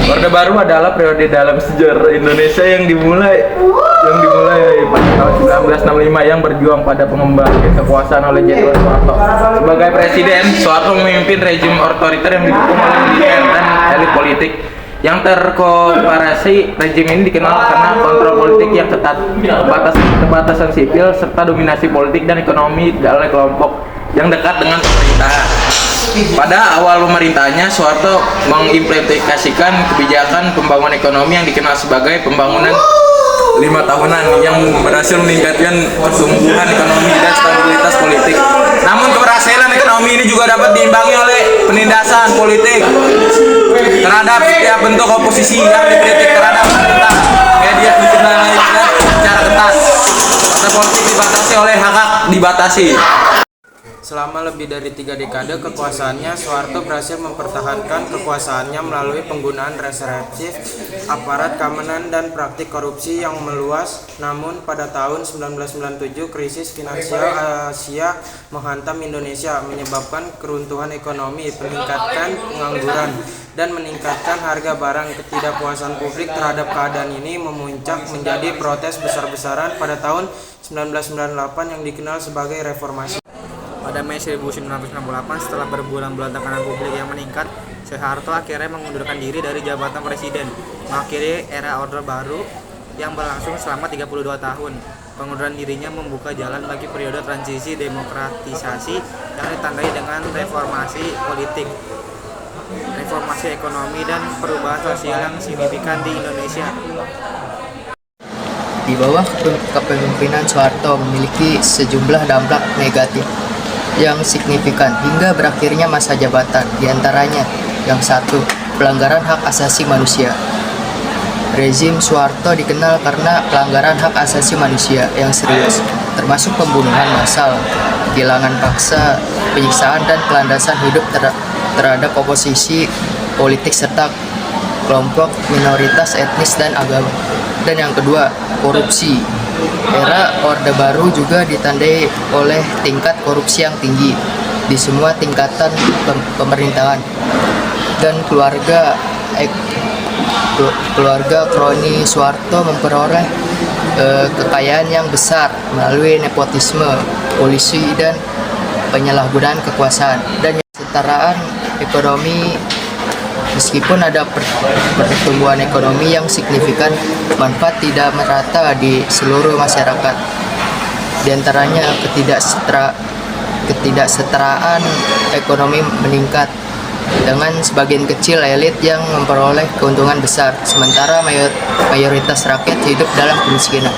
Orde Baru adalah periode dalam sejarah Indonesia yang dimulai pada tahun 1965 yang berjuang pada pengembangan kekuasaan oleh Jenderal Soeharto. Sebagai presiden, Soeharto memimpin rejim otoriter yang didukung oleh militer dan elit politik. Yang terkoparasi, rejim ini dikenal karena kontrol politik yang ketat, keterbatasan sipil, serta dominasi politik dan ekonomi oleh kelompok yang dekat dengan pemerintahan. Pada awal pemerintahnya, Soeharto mengimplementasikan kebijakan pembangunan ekonomi yang dikenal sebagai pembangunan 5 tahunan yang berhasil meningkatkan pertumbuhan ekonomi dan stabilitas politik. Namun keberhasilan ekonomi ini juga dapat diimbangi oleh penindasan politik terhadap setiap bentuk oposisi yang dikritik terhadap pemerintah. Media dikendalikan secara ketat. Partai politik dibatasi oleh hak dibatasi. Selama lebih dari 3 dekade kekuasaannya, Soeharto berhasil mempertahankan kekuasaannya melalui penggunaan represif, aparat keamanan, dan praktik korupsi yang meluas. Namun pada tahun 1997, krisis finansial Asia menghantam Indonesia, menyebabkan keruntuhan ekonomi, peningkatan pengangguran, dan meningkatkan harga barang. Ketidakpuasan publik terhadap keadaan ini memuncak menjadi protes besar-besaran pada tahun 1998 yang dikenal sebagai reformasi. Pada Mei 1998, setelah berbulan-bulan tekanan publik yang meningkat, Soeharto akhirnya mengundurkan diri dari jabatan presiden, mengakhiri era Orde Baru yang berlangsung selama 32 tahun. Pengunduran dirinya membuka jalan bagi periode transisi demokratisasi yang ditandai dengan reformasi politik, reformasi ekonomi, dan perubahan sosial yang signifikan di Indonesia. Di bawah kepemimpinan Soeharto memiliki sejumlah dampak negatif yang signifikan hingga berakhirnya masa jabatan, diantaranya yang satu, pelanggaran hak asasi manusia. Rezim Soeharto dikenal karena pelanggaran hak asasi manusia yang serius, termasuk pembunuhan massal, kehilangan paksa, penyiksaan, dan pelandasan hidup terhadap oposisi politik serta kelompok minoritas etnis dan agama. Dan yang kedua, korupsi. Era Orde Baru juga ditandai oleh tingkat korupsi yang tinggi di semua tingkatan pemerintahan, dan keluarga kroni Soeharto memperoleh kekayaan yang besar melalui nepotisme, kolusi, dan penyalahgunaan kekuasaan. Dan kesetaraan ekonomi. Meskipun ada pertumbuhan ekonomi yang signifikan, manfaat tidak merata di seluruh masyarakat. Di antaranya ketidaksetaraan ekonomi meningkat, dengan sebagian kecil elit yang memperoleh keuntungan besar, sementara mayoritas rakyat hidup dalam kemiskinan.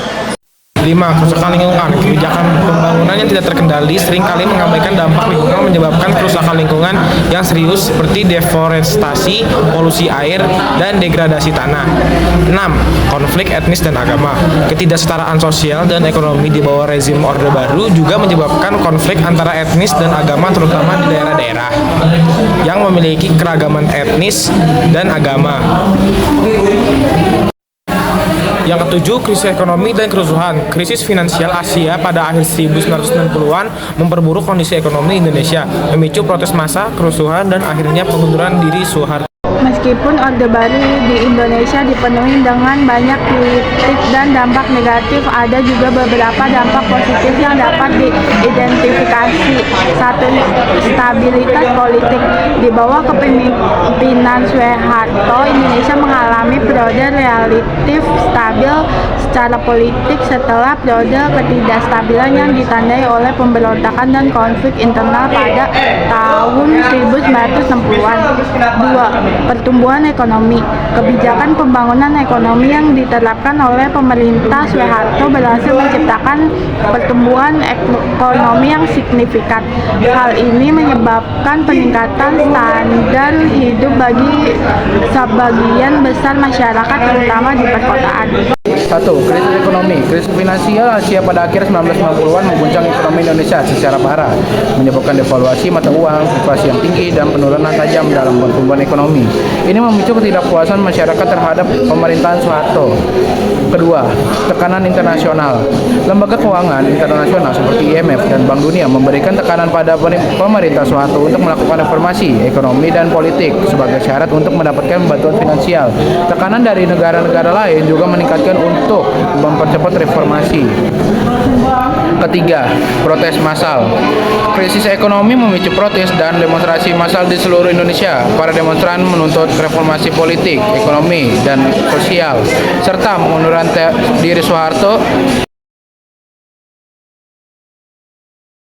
5. Kerusakan lingkungan. Kebijakan pembangunan yang tidak terkendali seringkali mengabaikan dampak lingkungan, menyebabkan kerusakan lingkungan yang serius seperti deforestasi, polusi air, dan degradasi tanah. 6. Konflik etnis dan agama. Ketidaksetaraan sosial dan ekonomi di bawah rezim Orde Baru juga menyebabkan konflik antara etnis dan agama, terutama di daerah-daerah yang memiliki keragaman etnis dan agama. Yang ketujuh, krisis ekonomi dan kerusuhan. Krisis finansial Asia pada akhir 1990-an memperburuk kondisi ekonomi Indonesia, memicu protes massa, kerusuhan, dan akhirnya pengunduran diri Soeharto. Meskipun Orde Baru di Indonesia dipenuhi dengan banyak kritik dan dampak negatif, ada juga beberapa dampak positif yang dapat diidentifikasi. 1. Stabilitas politik. Di bawah kepemimpinan Soeharto, Indonesia mengalami periode relatif stabil secara politik setelah periode ketidakstabilan yang ditandai oleh pemberontakan dan konflik internal pada tahun 1960-an. 2. Pertumbuhan ekonomi. Kebijakan pembangunan ekonomi yang diterapkan oleh pemerintah Soeharto berhasil menciptakan pertumbuhan ekonomi yang signifikan. Hal ini menyebabkan peningkatan standar hidup bagi sebagian besar masyarakat, terutama di perkotaan. 1. Krisis ekonomi. Krisis finansial Asia pada akhir 1990-an mengguncang ekonomi Indonesia secara parah, menyebabkan devaluasi mata uang, inflasi yang tinggi, dan penurunan tajam dalam pertumbuhan ekonomi. Ini memicu ketidakpuasan masyarakat terhadap pemerintahan Soeharto. Kedua, tekanan internasional. Lembaga keuangan internasional seperti IMF dan Bank Dunia memberikan tekanan pada pemerintah Soeharto untuk melakukan reformasi ekonomi dan politik sebagai syarat untuk mendapatkan bantuan finansial. Tekanan dari negara-negara lain juga meningkatkan untuk mempercepat reformasi. Ketiga, protes massal. Krisis ekonomi memicu protes dan demonstrasi massal di seluruh Indonesia. Para demonstran menuntut reformasi politik, ekonomi, dan sosial, serta mengunduran diri Soeharto